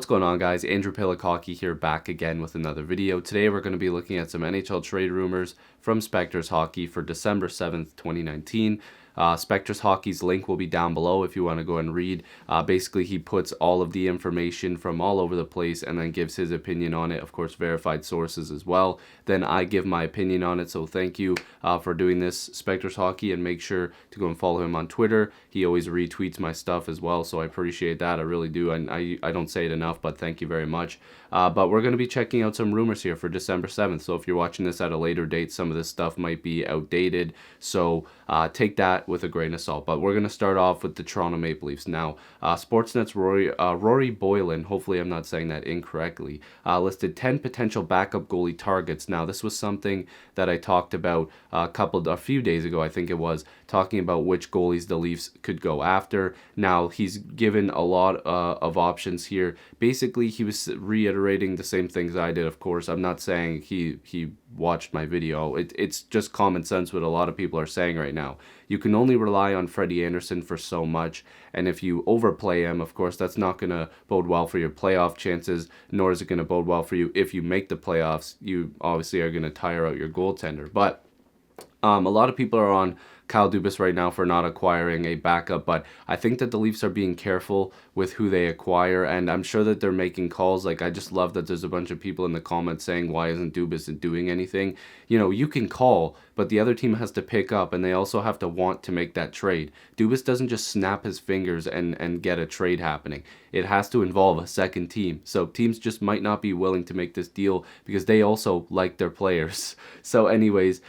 What's going on, guys? Andrew Piluk Hockey here, back again with another video. Today we're going to be looking at some NHL trade rumors from Specters Hockey for December 7th, 2019. Specters Hockey's link will be down below if you want to go and read. Basically, he puts all of the information from all over the place and then gives his opinion on it. Of course, verified sources as well. Then I give my opinion on it. So thank you for doing this, Specters Hockey, and make sure to go and follow him on Twitter. He always retweets my stuff as well, so I appreciate that. I really do. And I don't say it enough, but thank you very much. But we're going to be checking out some rumors here for December 7th. So if you're watching this at a later date, some of this stuff might be outdated. So take that with a grain of salt. But we're going to start off with the Toronto Maple Leafs. Now, Sportsnet's Rory Boylan, hopefully I'm not saying that incorrectly, listed 10 potential backup goalie targets. Now, this was something that I talked about a few days ago, I think it was, talking about which goalies the Leafs could go after. Now, he's given a lot of options here. Basically, he was reiterating the same things I did, of course. I'm not saying he watched my video. It's just common sense what a lot of people are saying right now. You can only rely on Freddie Anderson for so much, and if you overplay him, of course, that's not going to bode well for your playoff chances, nor is it going to bode well for you if you make the playoffs. You obviously are going to tire out your goaltender. But a lot of people are on Kyle Dubas right now for not acquiring a backup, but I think that the Leafs are being careful with who they acquire, and I'm sure that they're making calls. Like, I just love that there's a bunch of people in the comments saying, why isn't Dubas doing anything? You know, you can call, but the other team has to pick up, and they also have to want to make that trade. Dubas doesn't just snap his fingers and get a trade happening. It has to involve a second team. So teams just might not be willing to make this deal because they also like their players. So anyways,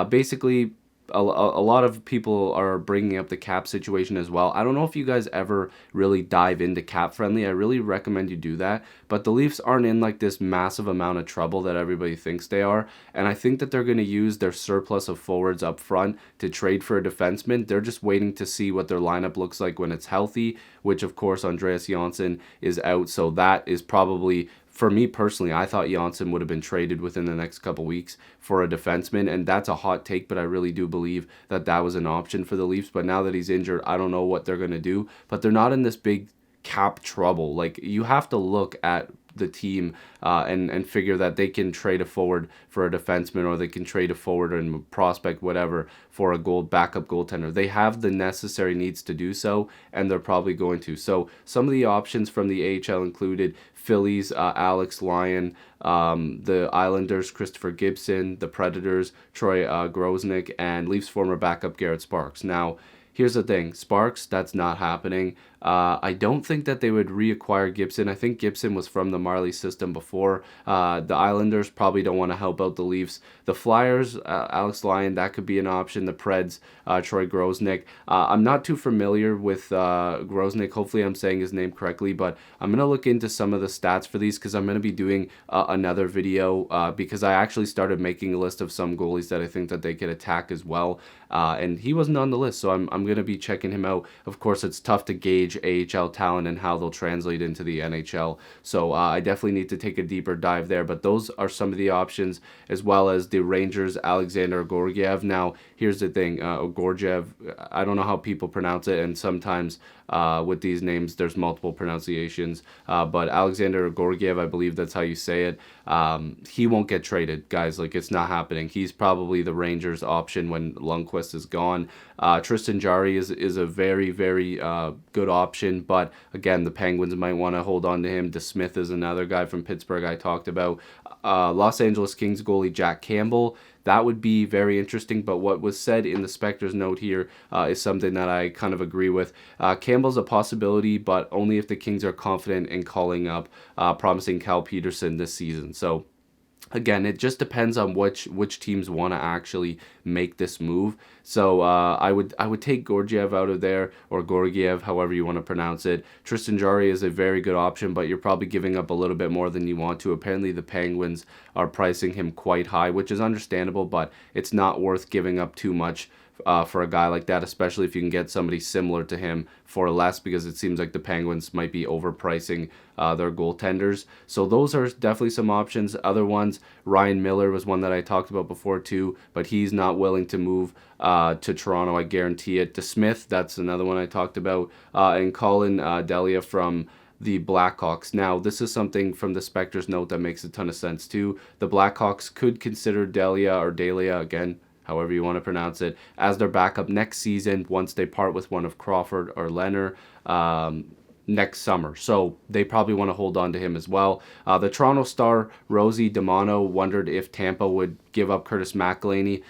basically, a lot of people are bringing up the cap situation as well. I don't know if you guys ever really dive into cap friendly. I really recommend you do that. But the Leafs aren't in like this massive amount of trouble that everybody thinks they are. And I think that they're going to use their surplus of forwards up front to trade for a defenseman. They're just waiting to see what their lineup looks like when it's healthy, which of course Andreas Johnsson is out. So that is probably, for me personally, I thought Johnsson would have been traded within the next couple weeks for a defenseman, and that's a hot take, but I really do believe that that was an option for the Leafs. But now that he's injured, I don't know what they're going to do, but they're not in this big cap trouble. Like, you have to look at the team and figure that they can trade a forward for a defenseman, or they can trade a forward and prospect, whatever, for a backup goaltender. They have the necessary needs to do so, and they're probably going to. So some of the options from the AHL included Phillies, Alex Lyon, the Islanders, Christopher Gibson, the Predators, Troy Grosnick, and Leafs former backup Garrett Sparks. Now, here's the thing, Sparks, that's not happening. I don't think that they would reacquire Gibson. I think Gibson was from the Marley system before. The Islanders probably don't want to help out the Leafs. The Flyers, Alex Lyon, that could be an option. The Preds, Troy Grosnick. I'm not too familiar with Grosnick. Hopefully I'm saying his name correctly, but I'm going to look into some of the stats for these because I'm going to be doing another video because I actually started making a list of some goalies that I think that they could attack as well. And he wasn't on the list, so I'm going to be checking him out. Of course, it's tough to gauge AHL talent and how they'll translate into the NHL. So I definitely need to take a deeper dive there. But those are some of the options, as well as the Rangers, Alexander Gorgiev. Now, here's the thing, Gorgiev, I don't know how people pronounce it, and sometimes with these names, there's multiple pronunciations. But Alexander Gorgiev, I believe that's how you say it. He won't get traded, guys. Like, it's not happening. He's probably the Rangers' option when Lundqvist is gone. Tristan Jarry is a very, very good option, but again, the Penguins might want to hold on to him. DeSmith is another guy from Pittsburgh I talked about. Los Angeles Kings goalie Jack Campbell, that would be very interesting, but what was said in the Specters note here is something that I kind of agree with. Campbell's a possibility, but only if the Kings are confident in calling up promising Cal Peterson this season. So again, it just depends on which teams want to actually make this move. So I would take Gorgiev out of there, or Gorgiev, however you want to pronounce it. Tristan Jarry is a very good option, but you're probably giving up a little bit more than you want to. Apparently, the Penguins are pricing him quite high, which is understandable, but it's not worth giving up too much for a guy like that, especially if you can get somebody similar to him for less, because it seems like the Penguins might be overpricing their goaltenders. So those are definitely some options. Other ones, Ryan Miller was one that I talked about before too, but he's not willing to move to Toronto, I guarantee it. DeSmith, that's another one I talked about. And Colin Delia from the Blackhawks. Now, this is something from the Spectre's note that makes a ton of sense too. The Blackhawks could consider Delia, again, however you want to pronounce it, as their backup next season once they part with one of Crawford or Leonard next summer. So they probably want to hold on to him as well. The Toronto Star, Rosie DiMano, wondered if Tampa would give up Curtis McElhinney.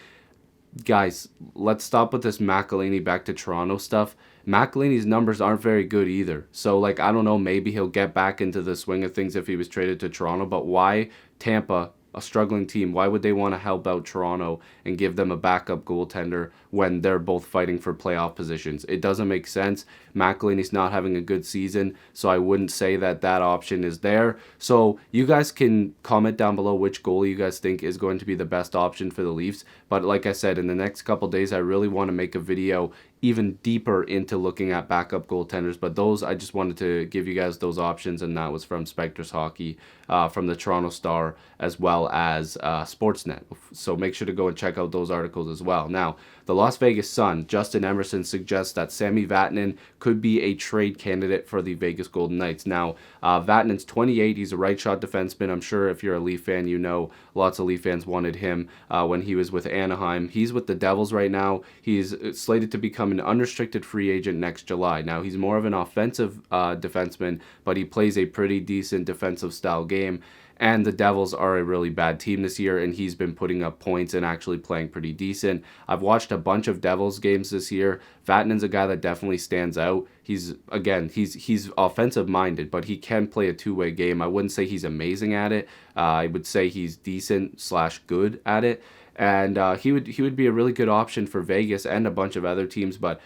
Guys, let's stop with this McElhinney back to Toronto stuff. McElhinney's numbers aren't very good either. So, like, I don't know, maybe he'll get back into the swing of things if he was traded to Toronto. But why Tampa, a struggling team, why would they want to help out Toronto and give them a backup goaltender when they're both fighting for playoff positions? It doesn't make sense. McElhinney's not having a good season, so I wouldn't say that that option is there. So you guys can comment down below which goalie you guys think is going to be the best option for the Leafs. But like I said, in the next couple days, I really want to make a video even deeper into looking at backup goaltenders. But those, I just wanted to give you guys those options, and that was from Spectre's Hockey, from the Toronto Star, as well as Sportsnet. So make sure to go and check out those articles as well. Now, the Las Vegas Sun, Justin Emerson suggests that Sami Vatanen could be a trade candidate for the Vegas Golden Knights. Now, Vatanen's 28. He's a right-shot defenseman. I'm sure if you're a Leaf fan, you know lots of Leaf fans wanted him when he was with Anaheim. He's with the Devils right now. He's slated to become an unrestricted free agent next July. Now, he's more of an offensive defenseman, but he plays a pretty decent defensive style game. And the Devils are a really bad team this year, and he's been putting up points and actually playing pretty decent. I've watched a bunch of Devils games this year. Vatanen's a guy that definitely stands out. He's offensive minded, but he can play a two-way game. I wouldn't say he's amazing at it. I would say he's decent/good at it. And he would be a really good option for Vegas and a bunch of other teams. But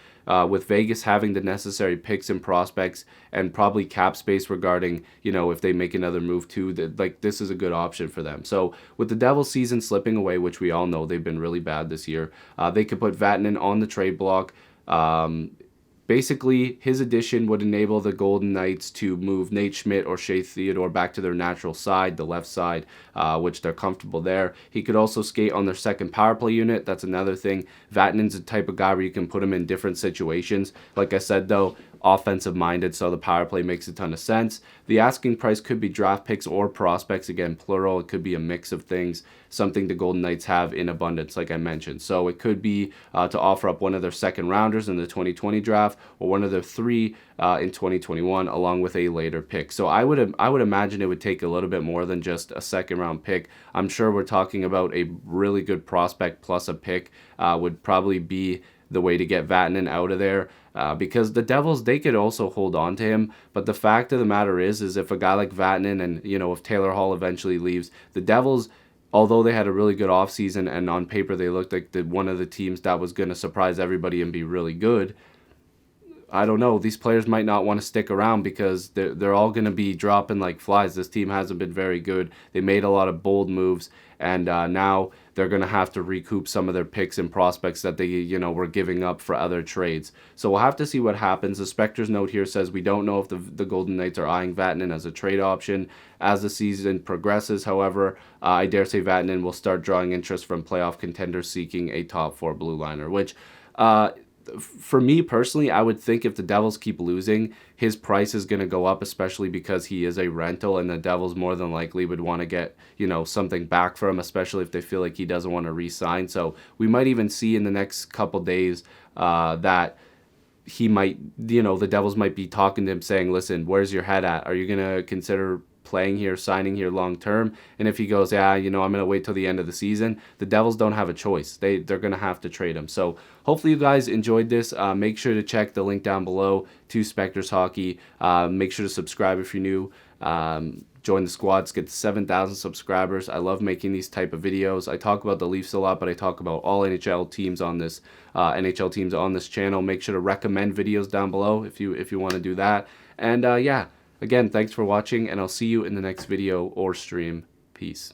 with Vegas having the necessary picks and prospects and probably cap space regarding, you know, if they make another move too, that this is a good option for them. So with the Devils season slipping away, which we all know they've been really bad this year, they could put Vatanen on the trade block. Basically, his addition would enable the Golden Knights to move Nate Schmidt or Shea Theodore back to their natural side, the left side, which they're comfortable there. He could also skate on their second power play unit. That's another thing. Vatanen's the type of guy where you can put him in different situations. Like I said, though, offensive minded, so the power play makes a ton of sense. The asking price could be draft picks or prospects, again, plural. It could be a mix of things, something the Golden Knights have in abundance, like I mentioned. So it could be to offer up one of their second rounders in the 2020 draft, or one of their three in 2021, along with a later pick. So I would imagine it would take a little bit more than just a second round pick. I'm sure we're talking about a really good prospect plus a pick would probably be the way to get Vatanen out of there. Because the Devils, they could also hold on to him, but the fact of the matter is if a guy like Vatanen and, you know, if Taylor Hall eventually leaves, the Devils, although they had a really good offseason and on paper they looked like one of the teams that was going to surprise everybody and be really good, I don't know. These players might not want to stick around because they're all going to be dropping like flies. This team hasn't been very good. They made a lot of bold moves, and now they're going to have to recoup some of their picks and prospects that they, you know, were giving up for other trades. So we'll have to see what happens. The Spectre's note here says we don't know if the Golden Knights are eyeing Vatanen as a trade option as the season progresses. However, I dare say Vatanen will start drawing interest from playoff contenders seeking a top four blue liner, which for me personally, I would think if the Devils keep losing, his price is going to go up, especially because he is a rental, and the Devils more than likely would want to get, you know, something back for him, especially if they feel like he doesn't want to re-sign. So we might even see in the next couple days that he might, you know, the Devils might be talking to him saying, listen, where's your head at? Are you going to consider playing here, signing here long term? And if he goes, yeah, you know, I'm going to wait till the end of the season, the Devils don't have a choice. They're going to have to trade him. So hopefully you guys enjoyed this. Make sure to check the link down below to Spectre's Hockey. Make sure to subscribe if you're new. Join the squad. Let's get to 7,000 subscribers. I love making these type of videos. I talk about the Leafs a lot, but I talk about all NHL teams on this channel. Make sure to recommend videos down below if you want to do that. And yeah. Again, thanks for watching, and I'll see you in the next video or stream. Peace.